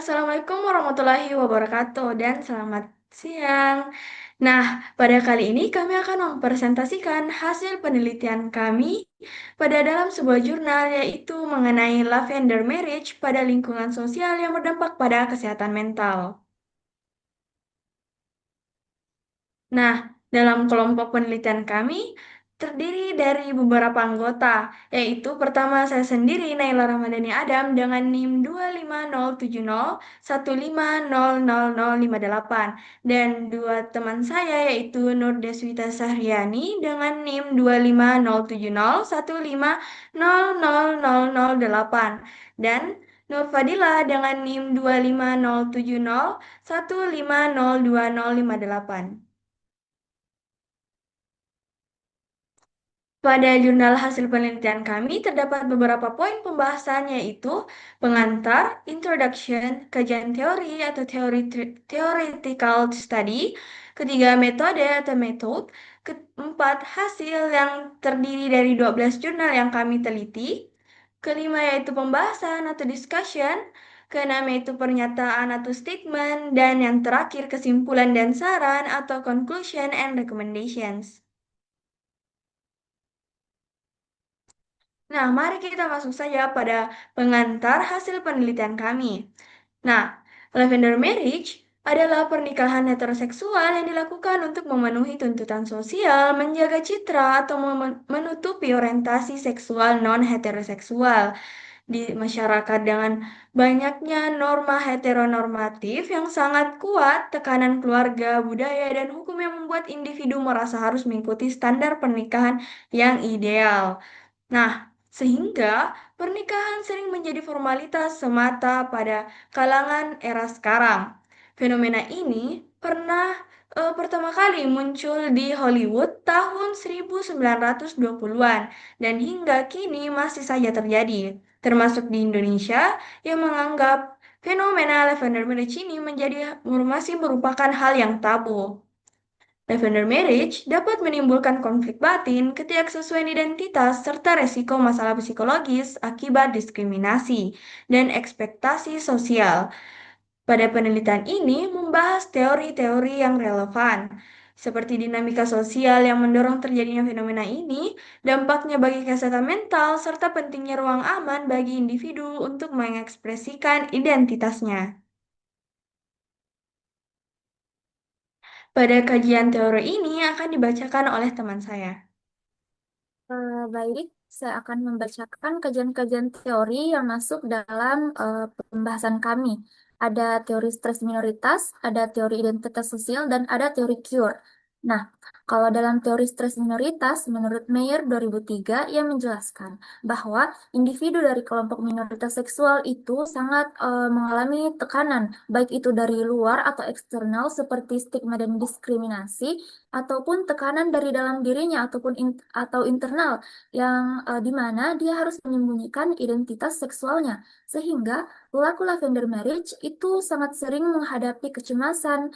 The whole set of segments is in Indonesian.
Assalamualaikum warahmatullahi wabarakatuh dan selamat siang. Nah, pada kali ini kami akan mempresentasikan hasil penelitian kami pada dalam sebuah jurnal yaitu mengenai lavender marriage pada lingkungan sosial yang berdampak pada kesehatan mental. Nah, dalam kelompok penelitian kami terdiri dari beberapa anggota, yaitu pertama saya sendiri Naila Ramadhani Adam dengan NIM 25070150058 dan dua teman saya yaitu Nur Deswita Sahriani dengan NIM 25070150008 dan Nur Fadila dengan NIM 2507015002058. Pada jurnal hasil penelitian kami terdapat beberapa poin pembahasan yaitu pengantar, introduction, kajian teori atau theoretical study, ketiga metode atau method, keempat hasil yang terdiri dari 12 jurnal yang kami teliti, kelima yaitu pembahasan atau discussion, keenam yaitu pernyataan atau statement, dan yang terakhir kesimpulan dan saran atau conclusion and recommendations. Nah, mari kita masuk saja pada pengantar hasil penelitian kami. Nah, lavender marriage adalah pernikahan heteroseksual yang dilakukan untuk memenuhi tuntutan sosial, menjaga citra, atau menutupi orientasi seksual non-heteroseksual di masyarakat dengan banyaknya norma heteronormatif yang sangat kuat, tekanan keluarga, budaya, dan hukum yang membuat individu merasa harus mengikuti standar pernikahan yang ideal. Nah, sehingga pernikahan sering menjadi formalitas semata pada kalangan era sekarang. Fenomena ini pertama kali muncul di Hollywood tahun 1920-an dan hingga kini masih saja terjadi, termasuk di Indonesia yang menganggap fenomena lavender marriage ini masih merupakan hal yang tabu. Lavender marriage dapat menimbulkan konflik batin, ketidaksesuaian identitas, serta resiko masalah psikologis akibat diskriminasi dan ekspektasi sosial. Pada penelitian ini membahas teori-teori yang relevan, seperti dinamika sosial yang mendorong terjadinya fenomena ini, dampaknya bagi kesehatan mental, serta pentingnya ruang aman bagi individu untuk mengekspresikan identitasnya. Pada kajian teori ini akan dibacakan oleh teman saya. Baik, saya akan membacakan kajian-kajian teori yang masuk dalam pembahasan kami. Ada teori stres minoritas, ada teori identitas sosial, dan ada teori cure. Nah, kalau dalam teori stres minoritas, menurut Mayer 2003, ia menjelaskan bahwa individu dari kelompok minoritas seksual itu sangat mengalami tekanan, baik itu dari luar atau eksternal seperti stigma dan diskriminasi, ataupun tekanan dari dalam dirinya atau internal yang di mana dia harus menyembunyikan identitas seksualnya, sehingga pelaku lavender marriage itu sangat sering menghadapi kecemasan,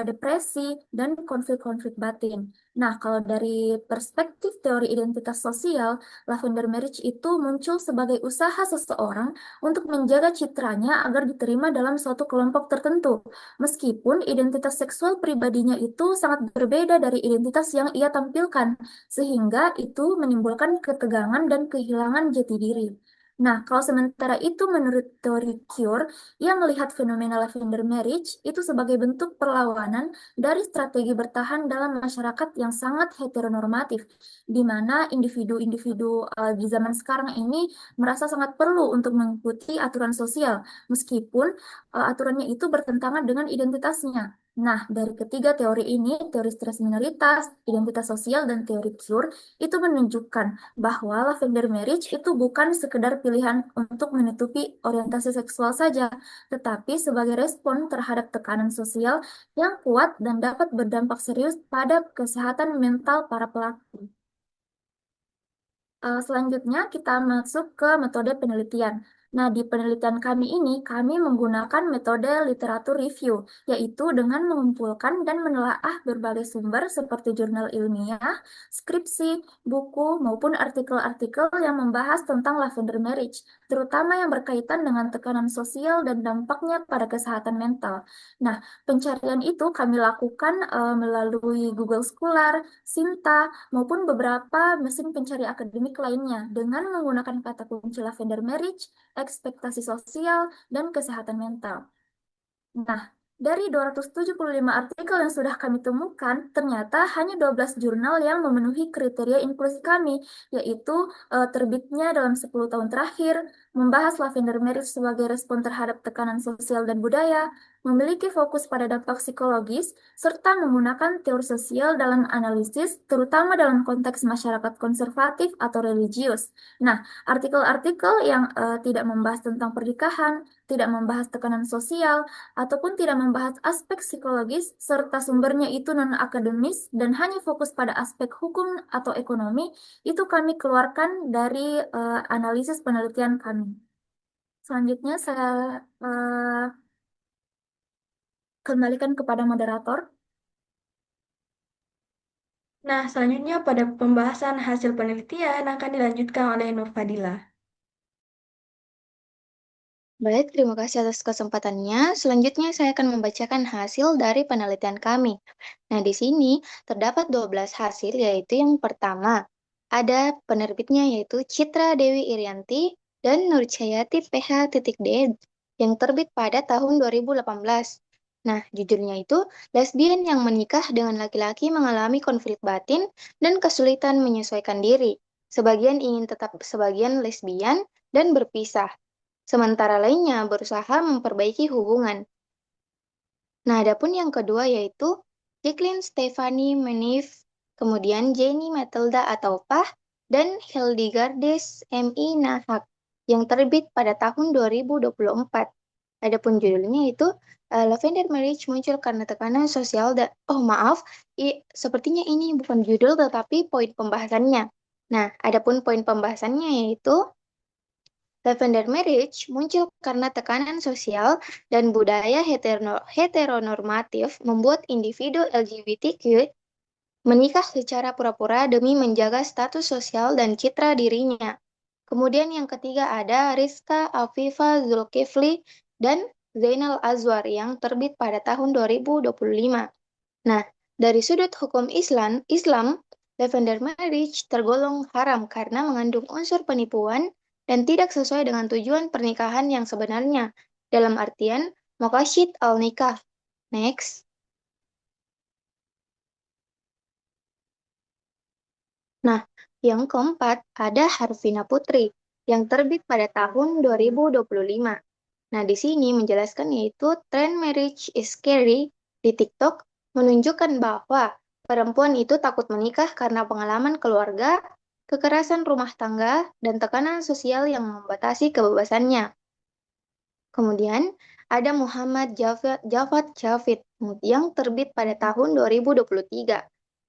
depresi, dan konflik-konflik batin. Nah, kalau dari perspektif teori identitas sosial, lavender marriage itu muncul sebagai usaha seseorang untuk menjaga citranya agar diterima dalam suatu kelompok tertentu, meskipun identitas seksual pribadinya itu sangat berbeda dari identitas yang ia tampilkan, sehingga itu menimbulkan ketegangan dan kehilangan jati diri. Nah, kalau sementara itu menurut teori Cure, yang melihat fenomena lavender marriage itu sebagai bentuk perlawanan dari strategi bertahan dalam masyarakat yang sangat heteronormatif, di mana individu-individu di zaman sekarang ini merasa sangat perlu untuk mengikuti aturan sosial, meskipun aturannya itu bertentangan dengan identitasnya. Nah, dari ketiga teori ini, teori stres minoritas, identitas sosial, dan teori cure, itu menunjukkan bahwa lavender marriage itu bukan sekedar pilihan untuk menutupi orientasi seksual saja, tetapi sebagai respon terhadap tekanan sosial yang kuat dan dapat berdampak serius pada kesehatan mental para pelaku. Selanjutnya kita masuk ke metode penelitian. Nah, di penelitian kami ini, kami menggunakan metode literatur review, yaitu dengan mengumpulkan dan menelaah berbagai sumber seperti jurnal ilmiah, skripsi, buku, maupun artikel-artikel yang membahas tentang lavender marriage, terutama yang berkaitan dengan tekanan sosial dan dampaknya pada kesehatan mental. Nah, pencarian itu kami lakukan melalui Google Scholar, Sinta, maupun beberapa mesin pencari akademik lainnya dengan menggunakan kata kunci lavender marriage, ekspektasi sosial, dan kesehatan mental. Nah, dari 275 artikel yang sudah kami temukan, ternyata hanya 12 jurnal yang memenuhi kriteria inklusi kami, yaitu terbitnya dalam 10 tahun terakhir, membahas lavender marriage sebagai respon terhadap tekanan sosial dan budaya, memiliki fokus pada dampak psikologis, serta menggunakan teori sosial dalam analisis, terutama dalam konteks masyarakat konservatif atau religius. Nah, artikel-artikel yang tidak membahas tentang pernikahan, tidak membahas tekanan sosial, ataupun tidak membahas aspek psikologis serta sumbernya itu non-akademis dan hanya fokus pada aspek hukum atau ekonomi, itu kami keluarkan dari analisis penelitian kami. Selanjutnya saya eh, kembalikan kepada moderator. Nah, selanjutnya pada pembahasan hasil penelitian akan dilanjutkan oleh Nur Fadila. Baik, terima kasih atas kesempatannya. Selanjutnya saya akan membacakan hasil dari penelitian kami. Nah, di sini terdapat 12 hasil, yaitu yang pertama, ada penerbitnya yaitu Citra Dewi Irianti dan Nurcayati PH.D yang terbit pada tahun 2018. Nah, judulnya itu, lesbian yang menikah dengan laki-laki mengalami konflik batin dan kesulitan menyesuaikan diri. Sebagian ingin tetap sebagian lesbian dan berpisah. Sementara lainnya berusaha memperbaiki hubungan. Nah, adapun yang kedua yaitu Jacqueline Stephanie Menif, kemudian Jenny Matilda atau Pah, dan Hildegardes M.I. Nahak yang terbit pada tahun 2024. Adapun judulnya itu Lavender Marriage muncul karena tekanan sosial dan oh maaf, sepertinya ini bukan judul tetapi poin pembahasannya. Nah, adapun poin pembahasannya yaitu Lavender marriage muncul karena tekanan sosial dan budaya heteronormatif membuat individu LGBTQ menikah secara pura-pura demi menjaga status sosial dan citra dirinya. Kemudian yang ketiga ada Rizka Afifa Zulkifli dan Zainal Azwar yang terbit pada tahun 2025. Nah, dari sudut hukum Islam, lavender marriage tergolong haram karena mengandung unsur penipuan dan tidak sesuai dengan tujuan pernikahan yang sebenarnya, dalam artian maqasid al-nikah. Next. Nah, yang keempat ada Harvina Putri yang terbit pada tahun 2025. Nah, di sini menjelaskan yaitu trend marriage is scary di TikTok menunjukkan bahwa perempuan itu takut menikah karena pengalaman keluarga, kekerasan rumah tangga, dan tekanan sosial yang membatasi kebebasannya. Kemudian ada Muhammad Javad Javid yang terbit pada tahun 2023.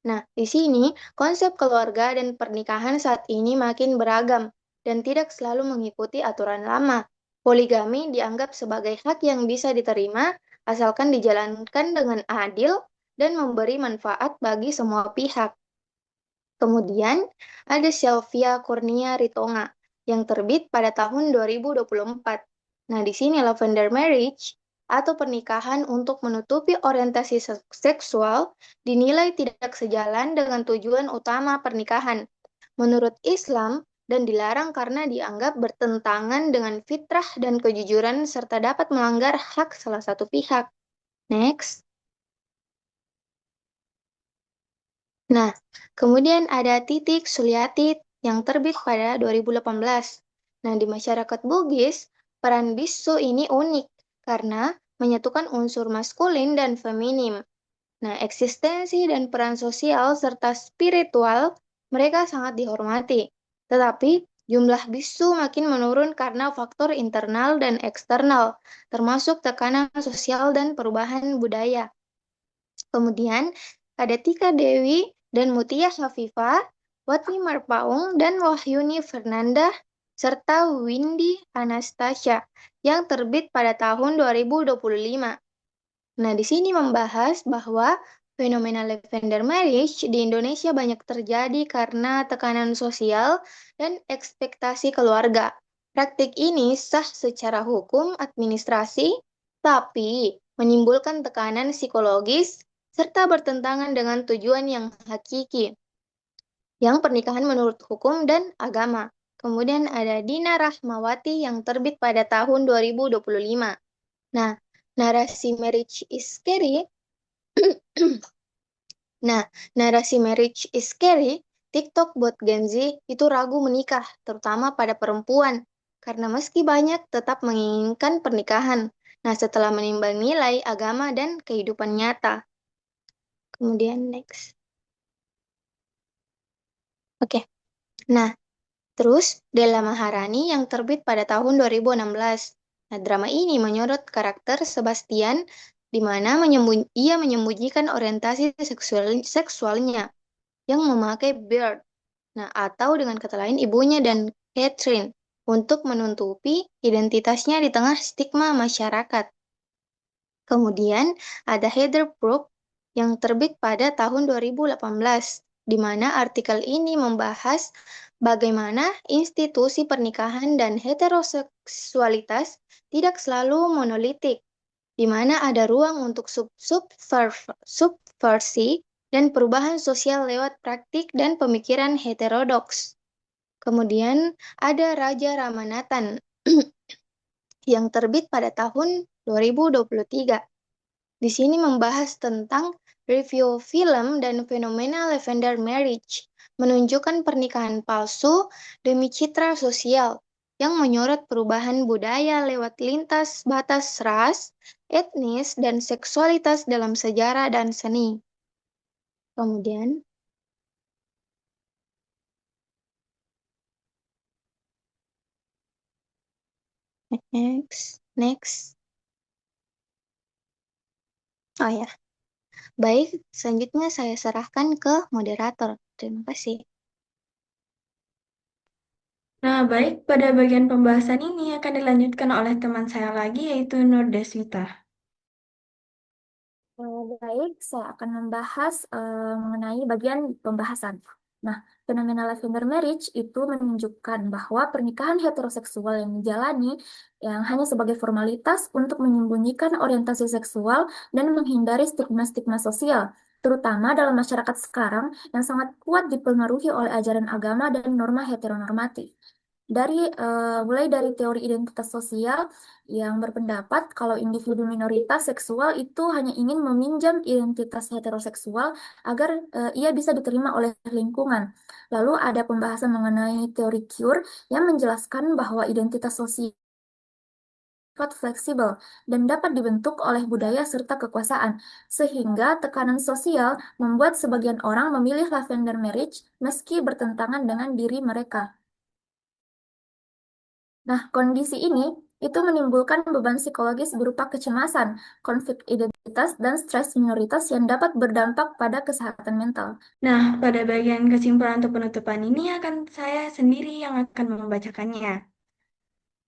Nah, di sini konsep keluarga dan pernikahan saat ini makin beragam dan tidak selalu mengikuti aturan lama. Poligami dianggap sebagai hak yang bisa diterima asalkan dijalankan dengan adil dan memberi manfaat bagi semua pihak. Kemudian ada Sylvia Kurnia Ritonga yang terbit pada tahun 2024. Nah, di sini lavender marriage atau pernikahan untuk menutupi orientasi seksual dinilai tidak sejalan dengan tujuan utama pernikahan menurut Islam dan dilarang karena dianggap bertentangan dengan fitrah dan kejujuran serta dapat melanggar hak salah satu pihak. Next. Nah, kemudian ada Titik Suliati yang terbit pada 2018. Nah, di masyarakat Bugis, peran bisu ini unik karena menyatukan unsur maskulin dan feminim. Nah, eksistensi dan peran sosial serta spiritual mereka sangat dihormati. Tetapi, jumlah bisu makin menurun karena faktor internal dan eksternal, termasuk tekanan sosial dan perubahan budaya. Kemudian ada Tika Dewi dan Mutia Hafifah, Watni Marpaung, dan Wahyuni Fernanda serta Windy Anastasia yang terbit pada tahun 2025. Nah, di sini membahas bahwa fenomena lavender marriage di Indonesia banyak terjadi karena tekanan sosial dan ekspektasi keluarga. Praktik ini sah secara hukum administrasi, tapi menimbulkan tekanan psikologis serta bertentangan dengan tujuan yang hakiki, yang pernikahan menurut hukum dan agama. Kemudian ada Dina Rahmawati yang terbit pada tahun 2025. Nah, narasi marriage is scary. Nah, narasi marriage is scary, TikTok buat Gen Z itu ragu menikah, terutama pada perempuan, karena meski banyak tetap menginginkan pernikahan. Nah, setelah menimbang nilai agama dan kehidupan nyata. Kemudian next. Oke. Nah, terus Della Maharani yang terbit pada tahun 2016. Nah, drama ini menyorot karakter Sebastian di mana ia menyembunyikan orientasi seksualnya yang memakai beard. Nah, atau dengan kata lain ibunya dan Catherine untuk menutupi identitasnya di tengah stigma masyarakat. Kemudian ada Heather Brooke yang terbit pada tahun 2018, di mana artikel ini membahas bagaimana institusi pernikahan dan heteroseksualitas tidak selalu monolitik, di mana ada ruang untuk subversi dan perubahan sosial lewat praktik dan pemikiran heterodoks. Kemudian ada Raja Ramanathan yang terbit pada tahun 2023. Di sini membahas tentang review film dan fenomena lavender marriage, menunjukkan pernikahan palsu demi citra sosial yang menyorot perubahan budaya lewat lintas batas ras, etnis, dan seksualitas dalam sejarah dan seni. Kemudian, next. Oh ya, baik, selanjutnya saya serahkan ke moderator. Terima kasih. Nah, baik, pada bagian pembahasan ini akan dilanjutkan oleh teman saya lagi, yaitu Nur Deswita. Baik, saya akan membahas mengenai bagian pembahasan. Nah, fenomena lavender marriage itu menunjukkan bahwa pernikahan heteroseksual yang dijalani yang hanya sebagai formalitas untuk menyembunyikan orientasi seksual dan menghindari stigma-stigma sosial, terutama dalam masyarakat sekarang yang sangat kuat dipengaruhi oleh ajaran agama dan norma heteronormatif. Mulai dari teori identitas sosial yang berpendapat kalau individu minoritas seksual itu hanya ingin meminjam identitas heteroseksual agar ia bisa diterima oleh lingkungan. Lalu ada pembahasan mengenai teori queer yang menjelaskan bahwa identitas sosial sifat fleksibel dan dapat dibentuk oleh budaya serta kekuasaan, sehingga tekanan sosial membuat sebagian orang memilih lavender marriage meski bertentangan dengan diri mereka. Nah, kondisi ini itu menimbulkan beban psikologis berupa kecemasan, konflik identitas, dan stres minoritas yang dapat berdampak pada kesehatan mental. Nah, pada bagian kesimpulan atau penutupan ini akan saya sendiri yang akan membacakannya.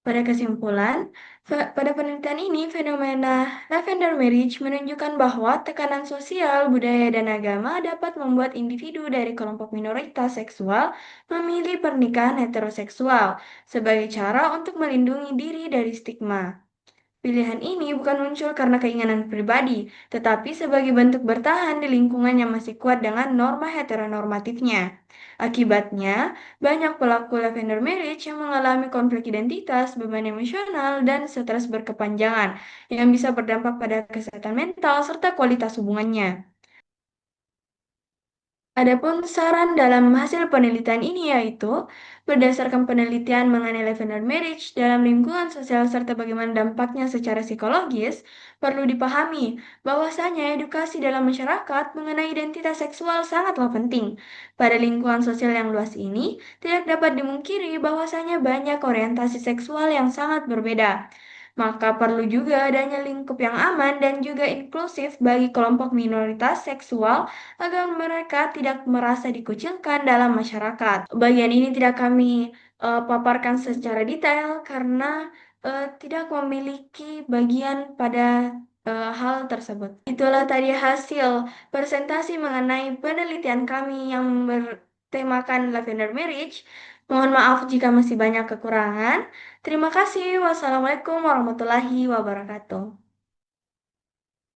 Pada kesimpulan, pada penelitian ini, fenomena lavender marriage menunjukkan bahwa tekanan sosial, budaya, dan agama dapat membuat individu dari kelompok minoritas seksual memilih pernikahan heteroseksual sebagai cara untuk melindungi diri dari stigma. Pilihan ini bukan muncul karena keinginan pribadi, tetapi sebagai bentuk bertahan di lingkungan yang masih kuat dengan norma heteronormatifnya. Akibatnya, banyak pelaku lavender marriage yang mengalami konflik identitas, beban emosional, dan stres berkepanjangan yang bisa berdampak pada kesehatan mental serta kualitas hubungannya. Adapun saran dalam hasil penelitian ini yaitu, berdasarkan penelitian mengenai lavender marriage dalam lingkungan sosial serta bagaimana dampaknya secara psikologis, perlu dipahami bahwasanya edukasi dalam masyarakat mengenai identitas seksual sangatlah penting. Pada lingkungan sosial yang luas ini, tidak dapat dimungkiri bahwasanya banyak orientasi seksual yang sangat berbeda. Maka perlu juga adanya lingkup yang aman dan juga inklusif bagi kelompok minoritas seksual agar mereka tidak merasa dikucilkan dalam masyarakat. Bagian ini tidak kami paparkan secara detail karena tidak memiliki bagian pada hal tersebut. Itulah tadi hasil presentasi mengenai penelitian kami yang bertemakan Lavender Marriage. Mohon maaf jika masih banyak kekurangan. Terima kasih. Wassalamualaikum warahmatullahi wabarakatuh.